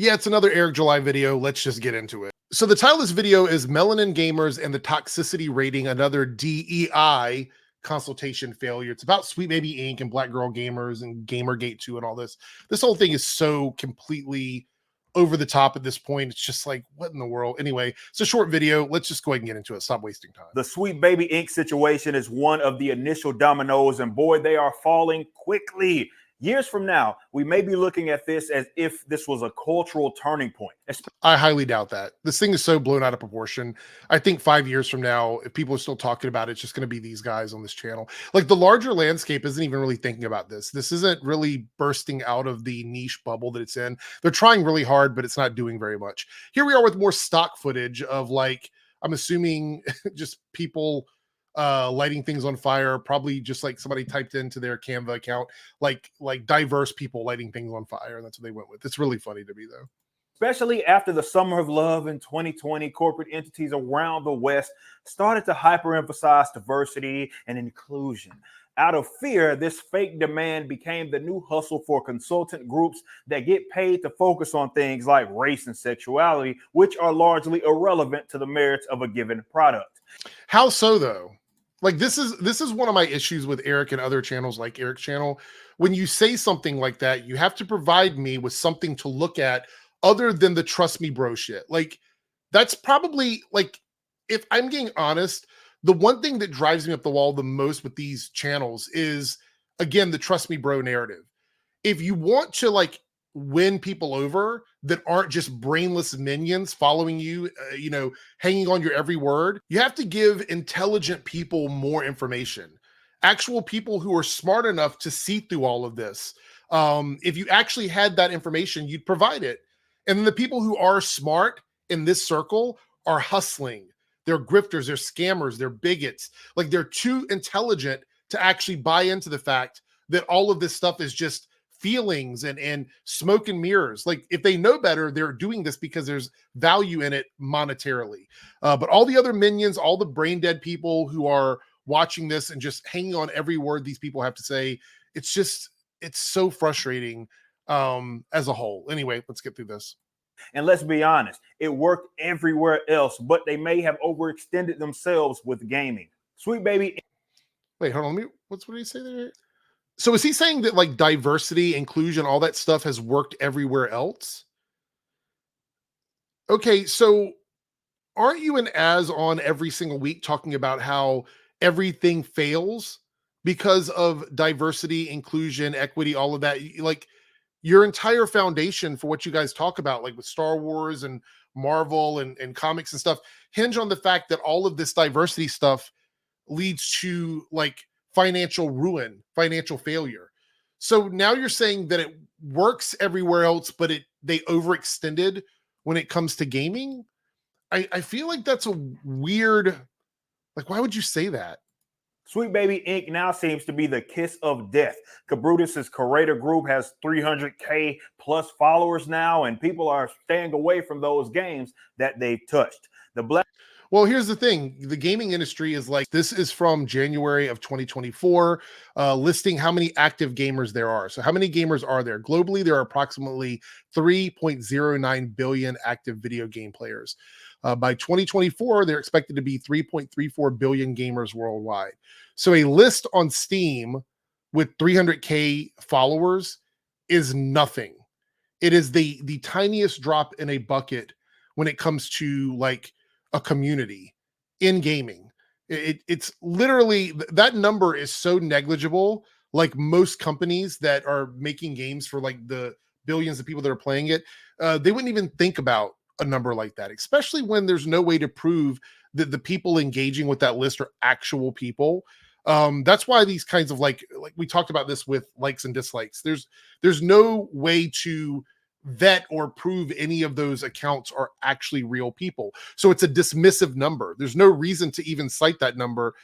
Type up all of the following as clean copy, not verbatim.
Yeah, it's another Eric July video. Let's just get into it. So the title of this video is Melanin Gamers and the Toxicity Rating, another DEI consultation failure. It's about Sweet Baby Inc. and Black Girl Gamers and Gamergate 2 and all this. This whole thing is so completely over the top at this point. It's just like, what in the world? Anyway, it's a short video. Let's just go ahead and get into it. Stop wasting time. The Sweet Baby Inc. situation is one of the initial dominoes, and boy, they are falling quickly. Years from now, we may be looking at this as if this was a cultural turning point. I highly doubt that. This thing is so blown out of proportion. I think 5 years from now, if people are still talking about it, it's just going to be these guys on this channel. Like, the larger landscape isn't even really thinking about this. This isn't really bursting out of the niche bubble that it's in. They're trying really hard, but it's not doing very much. Here we are with more stock footage of, like, I'm assuming just people lighting things on fire, probably just like somebody typed into their Canva account, like diverse people lighting things on fire, and that's what they went with. It's really funny to me, though. Especially after the summer of love in 2020, corporate entities around the West started to hyper-emphasize diversity and inclusion. Out of fear, this fake demand became the new hustle for consultant groups that get paid to focus on things like race and sexuality, which are largely irrelevant to the merits of a given product. How so, though? Like, this is one of my issues with Eric and other channels like Eric's channel. When you say something like that, you have to provide me with something to look at other than the trust me bro shit. Like, that's probably, like, if I'm being honest, the one thing that drives me up the wall the most with these channels is, again, the trust me bro narrative. If you want to, like, win people over that aren't just brainless minions following you, hanging on your every word, you have to give intelligent people more information. Actual people who are smart enough to see through all of this. If you actually had that information, you'd provide it. And then the people who are smart in this circle are hustling. They're grifters, they're scammers, they're bigots. Like, they're too intelligent to actually buy into the fact that all of this stuff is just feelings and smoke and mirrors. Like, if they know better, they're doing this because there's value in it monetarily. But all the other minions, all the brain dead people who are watching this and just hanging on every word these people have to say, it's so frustrating as a whole. Anyway, let's get through this. And let's be honest, it worked everywhere else, but they may have overextended themselves with gaming. Sweet Baby. Wait, hold on. What did he say there? So is he saying that, like, diversity, inclusion, all that stuff has worked everywhere else? Okay, so aren't you an as on every single week talking about how everything fails because of diversity, inclusion, equity, all of that? Like, your entire foundation for what you guys talk about, like with Star Wars and Marvel and comics and stuff, hinge on the fact that all of this diversity stuff leads to, like, financial ruin, financial failure. So now you're saying that it works everywhere else, but they overextended when it comes to gaming? I feel like that's a weird, like, why would you say that? Sweet Baby Inc. now seems to be the kiss of death. Cabrutus's creator group has 300K plus followers now, and people are staying away from those games that they've touched. Well, here's the thing. The gaming industry is like, this is from January of 2024, listing how many active gamers there are. So how many gamers are there? Globally, there are approximately 3.09 billion active video game players. By 2024, they're expected to be 3.34 billion gamers worldwide. So a list on Steam with 300K followers is nothing. It is the tiniest drop in a bucket when it comes to, like, a community in gaming. It's literally, that number is so negligible. Like, most companies that are making games for, like, the billions of people that are playing it, they wouldn't even think about a number like that, especially when there's no way to prove that the people engaging with that list are actual people. That's why these kinds of, like we talked about this with likes and dislikes. There's no way to vet or prove any of those accounts are actually real people. So it's a dismissive number. There's no reason to even cite that number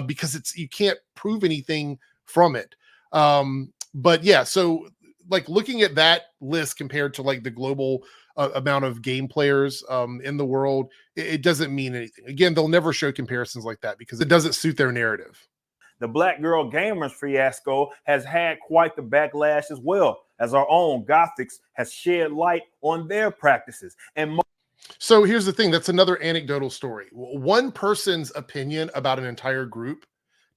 because you can't prove anything from it. But yeah, so, like, looking at that list compared to, like, the global amount of game players in the world, it doesn't mean anything. Again, they'll never show comparisons like that because it doesn't suit their narrative. The Black Girl Gamers fiasco has had quite the backlash as well. as our own Gothics has shed light on their practices. And so here's the thing, that's another anecdotal story. One person's opinion about an entire group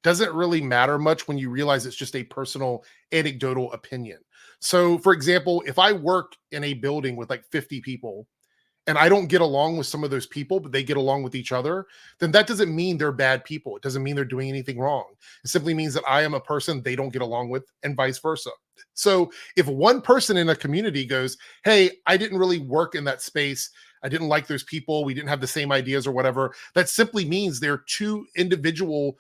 doesn't really matter much when you realize it's just a personal anecdotal opinion. So for example, if I work in a building with like 50 people and I don't get along with some of those people, but they get along with each other, then that doesn't mean they're bad people. It doesn't mean they're doing anything wrong. It simply means that I am a person they don't get along with, and vice versa. So if one person in a community goes, hey, I didn't really work in that space, I didn't like those people, we didn't have the same ideas or whatever, that simply means there are two individual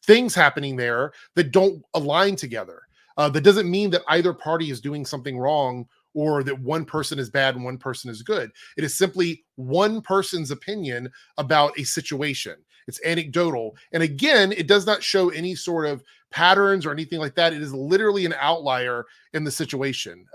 things happening there that don't align together. That doesn't mean that either party is doing something wrong or that one person is bad and one person is good. It is simply one person's opinion about a situation. It's anecdotal. And again, it does not show any sort of patterns or anything like that. It is literally an outlier in the situation,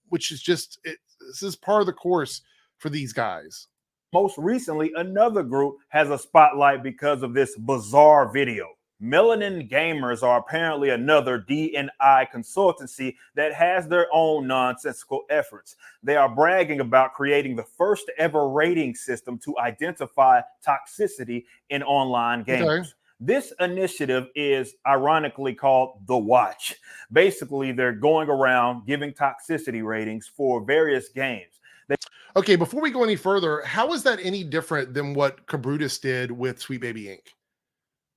which is just, this is part of the course for these guys. most recently, another group has a spotlight because of this bizarre video. Melanin Gamers are apparently another D&I consultancy that has their own nonsensical efforts. They are bragging about creating the first ever rating system to identify toxicity in online games. Okay. This initiative is ironically called The Watch. Basically, they're going around giving toxicity ratings for various games. Okay, before we go any further, how is that any different than what Cabrutus did with Sweet Baby Inc.?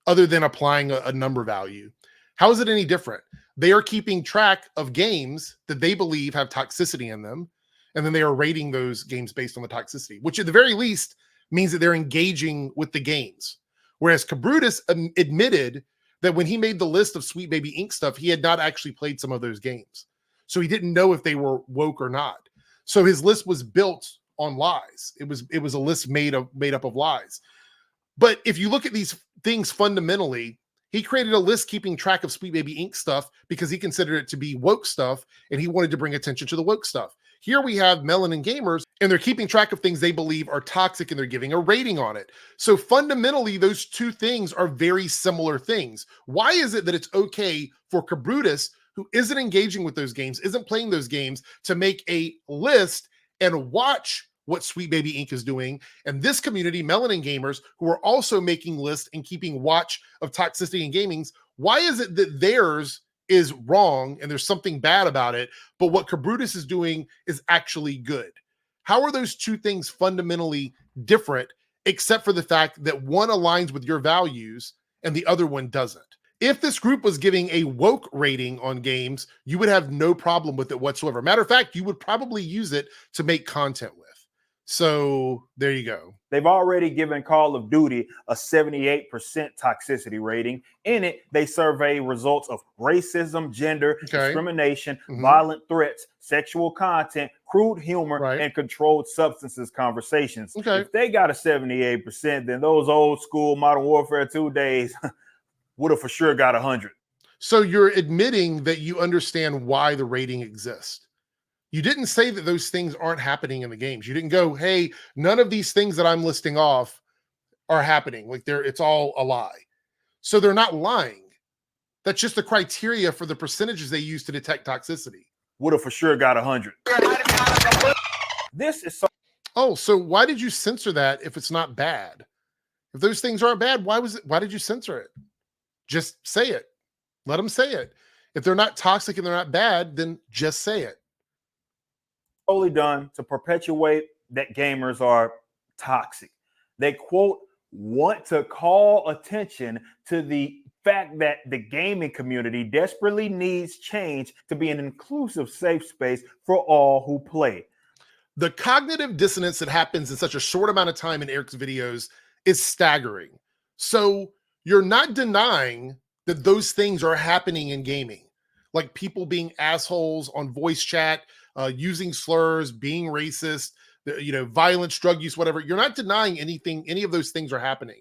Other than applying a number value, how is it any different? They are keeping track of games that they believe have toxicity in them, and then they are rating those games based on the toxicity, which at the very least means that they're engaging with the games. Whereas Cabrutus admitted that when he made the list of Sweet Baby Inc. stuff, he had not actually played some of those games. So he didn't know if they were woke or not. So his list was built on lies. It was a list made up of lies. But if you look at these things fundamentally, he created a list keeping track of Sweet Baby Inc. stuff because he considered it to be woke stuff and he wanted to bring attention to the woke stuff. Here we have Melanin Gamers and they're keeping track of things they believe are toxic and they're giving a rating on it. So fundamentally, those two things are very similar things. Why is it that it's okay for Cabrutus, who isn't engaging with those games, isn't playing those games, to make a list and watch what Sweet Baby Inc. is doing, and this community, Melanin Gamers, who are also making lists and keeping watch of toxicity in gamings, why is it that theirs is wrong and there's something bad about it, but what Cabrutus is doing is actually good? How are those two things fundamentally different, except for the fact that one aligns with your values and the other one doesn't? If this group was giving a woke rating on games, you would have no problem with it whatsoever. Matter of fact, you would probably use it to make content with. So there you go. They've already given Call of Duty a 78% toxicity rating. In it, they survey results of racism, gender, discrimination, violent threats, sexual content, crude humor, and controlled substances conversations. If they got a 78%, then those old school Modern Warfare 2 days would have for sure got 100. So you're admitting that you understand why the rating exists. You didn't say that those things aren't happening in the games. You didn't go, hey, none of these things that I'm listing off are happening. Like it's all a lie. So they're not lying. That's just the criteria for the percentages they use to detect toxicity. Would have for sure got 100. This is so. Oh, so why did you censor that if it's not bad? If those things aren't bad, why did you censor it? Just say it. Let them say it. If they're not toxic and they're not bad, then just say it. Solely done to perpetuate that gamers are toxic. They, quote, want to call attention to the fact that the gaming community desperately needs change to be an inclusive, safe space for all who play. The cognitive dissonance that happens in such a short amount of time in Eric's videos is staggering. So you're not denying that those things are happening in gaming, like people being assholes on voice chat, using slurs, being racist, violence, drug use, whatever. You're not denying any of those things are happening.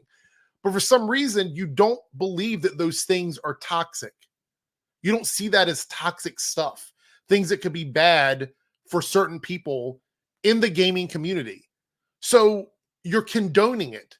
But for some reason, you don't believe that those things are toxic. You don't see that as toxic stuff, things that could be bad for certain people in the gaming community. So you're condoning it.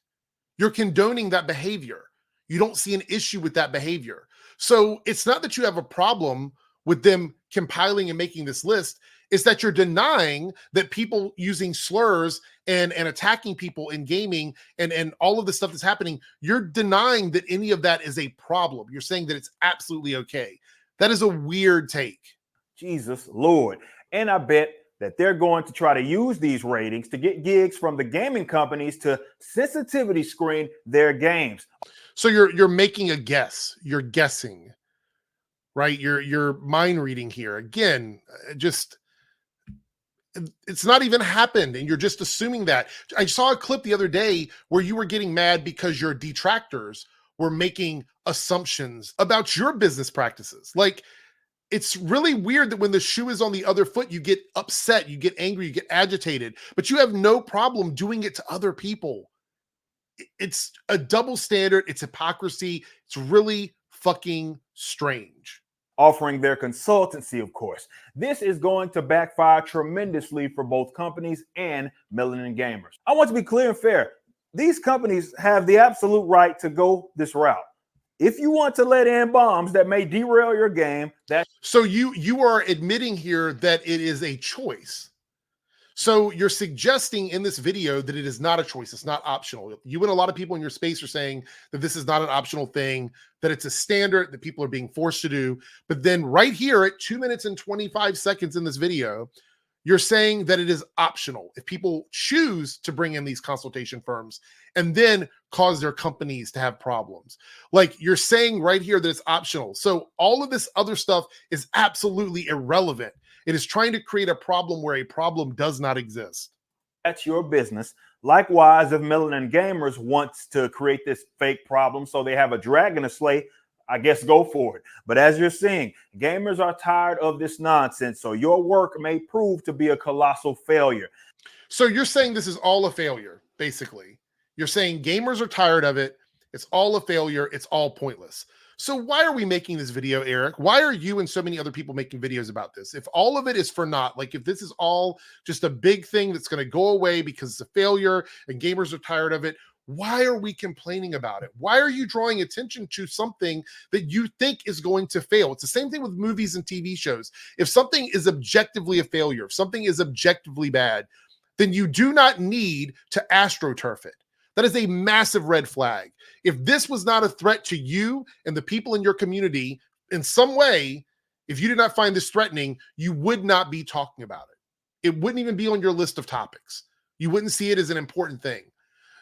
You're condoning that behavior. You don't see an issue with that behavior. So it's not that you have a problem with them compiling and making this list is that you're denying that people using slurs and attacking people in gaming and all of the stuff that's happening, you're denying that any of that is a problem. You're saying that it's absolutely okay. That is a weird take. Jesus Lord. And I bet that they're going to try to use these ratings to get gigs from the gaming companies to sensitivity screen their games. So you're making a guess. You're guessing, right? You're mind reading here. Again, just it's not even happened and you're just assuming that. I saw a clip the other day where you were getting mad because your detractors were making assumptions about your business practices. Like, it's really weird that when the shoe is on the other foot, you get upset, you get angry, you get agitated, but you have no problem doing it to other people. It's a double standard. It's hypocrisy. It's really fucking strange. Offering their consultancy, of course. This is going to backfire tremendously for both companies and melanin gamers. I want to be clear and fair. These companies have the absolute right to go this route. If you want to let in bombs that may derail your game, so you are admitting here that it is a choice. So you're suggesting in this video that it is not a choice. It's not optional. You and a lot of people in your space are saying that this is not an optional thing, that it's a standard that people are being forced to do. But then right here at 2 minutes and 25 seconds in this video, you're saying that it is optional if people choose to bring in these consultation firms and then cause their companies to have problems. Like, you're saying right here that it's optional. So all of this other stuff is absolutely irrelevant. It is trying to create a problem where a problem does not exist. That's your business. Likewise, if Melanin Gamers wants to create this fake problem so they have a dragon to slay, I guess go for it. But as you're seeing, gamers are tired of this nonsense, so your work may prove to be a colossal failure. So you're saying this is all a failure, basically. You're saying gamers are tired of it. It's all a failure. It's all pointless. So why are we making this video, Eric? Why are you and so many other people making videos about this? If all of it is for naught, like if this is all just a big thing that's going to go away because it's a failure and gamers are tired of it, why are we complaining about it? Why are you drawing attention to something that you think is going to fail? It's the same thing with movies and TV shows. If something is objectively a failure, if something is objectively bad, then you do not need to astroturf it. That is a massive red flag. If this was not a threat to you and the people in your community in some way, if you did not find this threatening, you would not be talking about it. It wouldn't even be on your list of topics. You wouldn't see it as an important thing.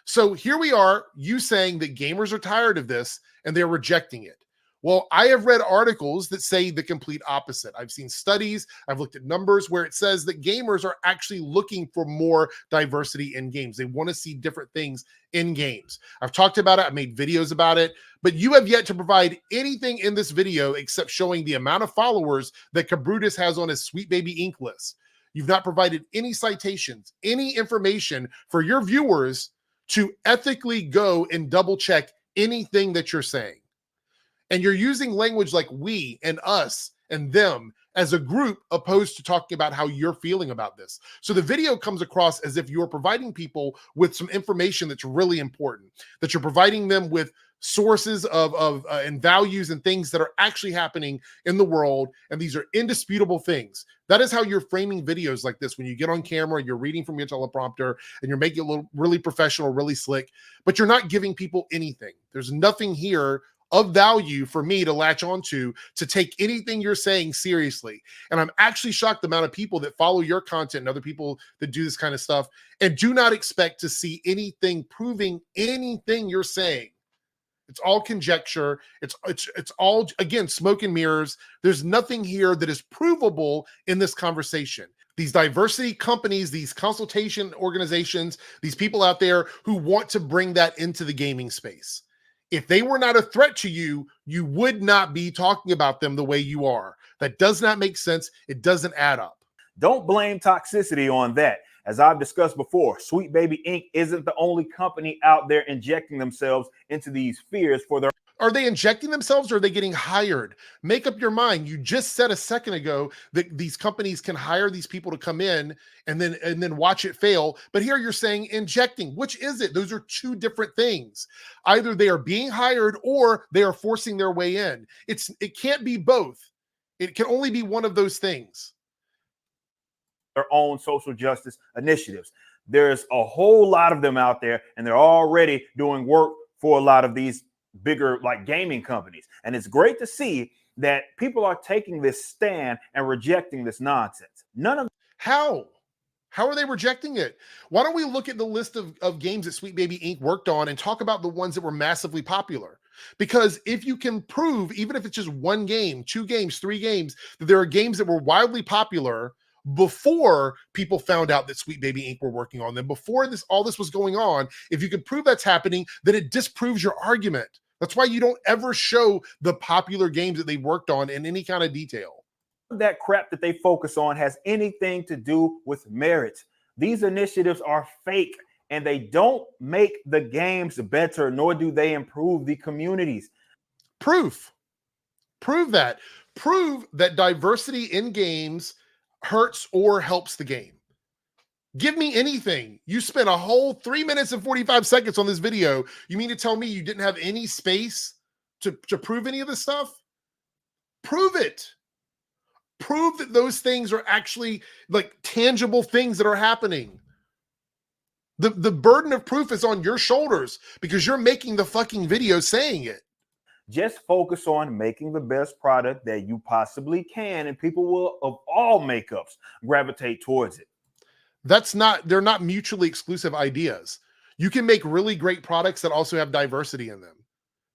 So here we are, you saying that gamers are tired of this and they're rejecting it. Well, I have read articles that say the complete opposite. I've seen studies, I've looked at numbers where it says that gamers are actually looking for more diversity in games. They want to see different things in games. I've talked about it, I've made videos about it, but you have yet to provide anything in this video except showing the amount of followers that Cabrutus has on his Sweet Baby Inc. list. You've not provided any citations, any information for your viewers to ethically go and double check anything that you're saying. And you're using language like we and us and them as a group opposed to talking about how you're feeling about this. So the video comes across as if you're providing people with some information that's really important, that you're providing them with sources of and values and things that are actually happening in the world. And these are indisputable things. That is how you're framing videos like this. When you get on camera, you're reading from your teleprompter and you're making it look really professional, really slick, but you're not giving people anything. There's nothing here of value for me to latch onto to take anything you're saying seriously. And I'm actually shocked the amount of people that follow your content and other people that do this kind of stuff and do not expect to see anything proving anything you're saying. It's all conjecture. It's all, again, smoke and mirrors. There's nothing here that is provable in this conversation. These diversity companies, these consultation organizations, these people out there who want to bring that into the gaming space. If they were not a threat to you, you would not be talking about them the way you are. That does not make sense. It doesn't add up. Don't blame toxicity on that. As I've discussed before, Sweet Baby Inc. isn't the only company out there injecting themselves into these fears for their... Are they injecting themselves or are they getting hired? Make up your mind. You just said a second ago that these companies can hire these people to come in and then watch it fail. But here you're saying injecting. Which is it? Those are two different things. Either they are being hired or they are forcing their way in. It can't be both. It can only be one of those things. Their own social justice initiatives. There's a whole lot of them out there, and they're already doing work for a lot of these bigger like gaming companies. And it's great to see that people are taking this stand and rejecting this nonsense. None of How are they rejecting it? Why don't we look at the list of games that Sweet Baby Inc. worked on and talk about the ones that were massively popular? Because if you can prove, even if it's just one game, 2 games, 3 games, that there are games that were wildly popular before people found out that Sweet Baby Inc. were working on them, before all this was going on, if you could prove that's happening, then it disproves your argument. That's why you don't ever show the popular games that they worked on in any kind of detail. that crap that they focus on has anything to do with merit. These initiatives are fake, and they don't make the games better, nor do they improve the communities. Proof that. Prove that diversity in games hurts or helps the game. Give me anything. You spent a whole 3 minutes and 45 seconds on this video. You mean to tell me you didn't have any space to prove any of this stuff? Prove it. Prove that those things are actually like tangible things that are happening. The burden of proof is on your shoulders because you're making the fucking video saying it. Just focus on making the best product that you possibly can, and people will, of all makeups, gravitate towards it. They're not mutually exclusive ideas. You can make really great products that also have diversity in them.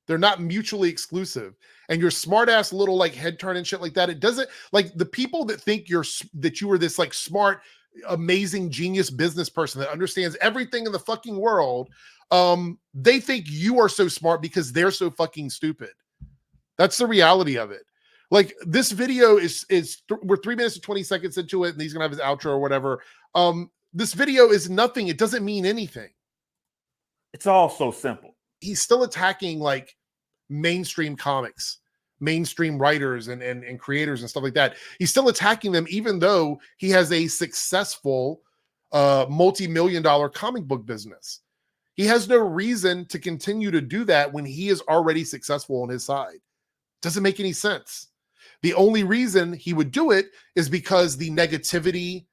They're not mutually exclusive. And your smart ass little like head turn and shit like that, it doesn't, like, the people that think that you are this like smart, amazing genius business person that understands everything in the fucking world, they think you are so smart because they're so fucking stupid. That's the reality of it. Like, this video we're 3 minutes and 20 seconds into it, and he's gonna have his outro or whatever. This video is nothing. It doesn't mean anything. It's all so simple. He's still attacking like mainstream comics, mainstream writers and creators and stuff like that. He's still attacking them, even though he has a successful multi-million-dollar comic book business. He has no reason to continue to do that when he is already successful on his side. Doesn't make any sense. The only reason he would do it is because the negativity,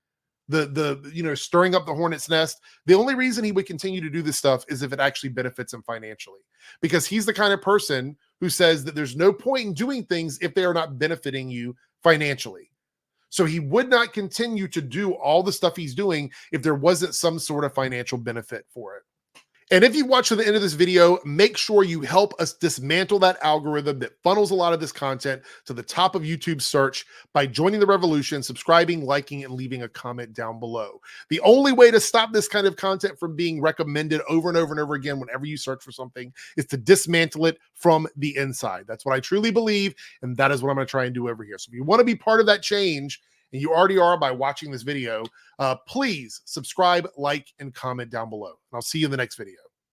the stirring up the hornet's nest. The only reason he would continue to do this stuff is if it actually benefits him financially, because he's the kind of person who says that there's no point in doing things if they are not benefiting you financially. So he would not continue to do all the stuff he's doing if there wasn't some sort of financial benefit for it. And if you watch to the end of this video, make sure you help us dismantle that algorithm that funnels a lot of this content to the top of YouTube's search by joining the revolution, subscribing, liking, and leaving a comment down below. The only way to stop this kind of content from being recommended over and over and over again whenever you search for something is to dismantle it from the inside. That's what I truly believe, and that is what I'm going to try and do over here. So if you want to be part of that change, and you already are by watching this video, please subscribe, like, and comment down below. And I'll see you in the next video.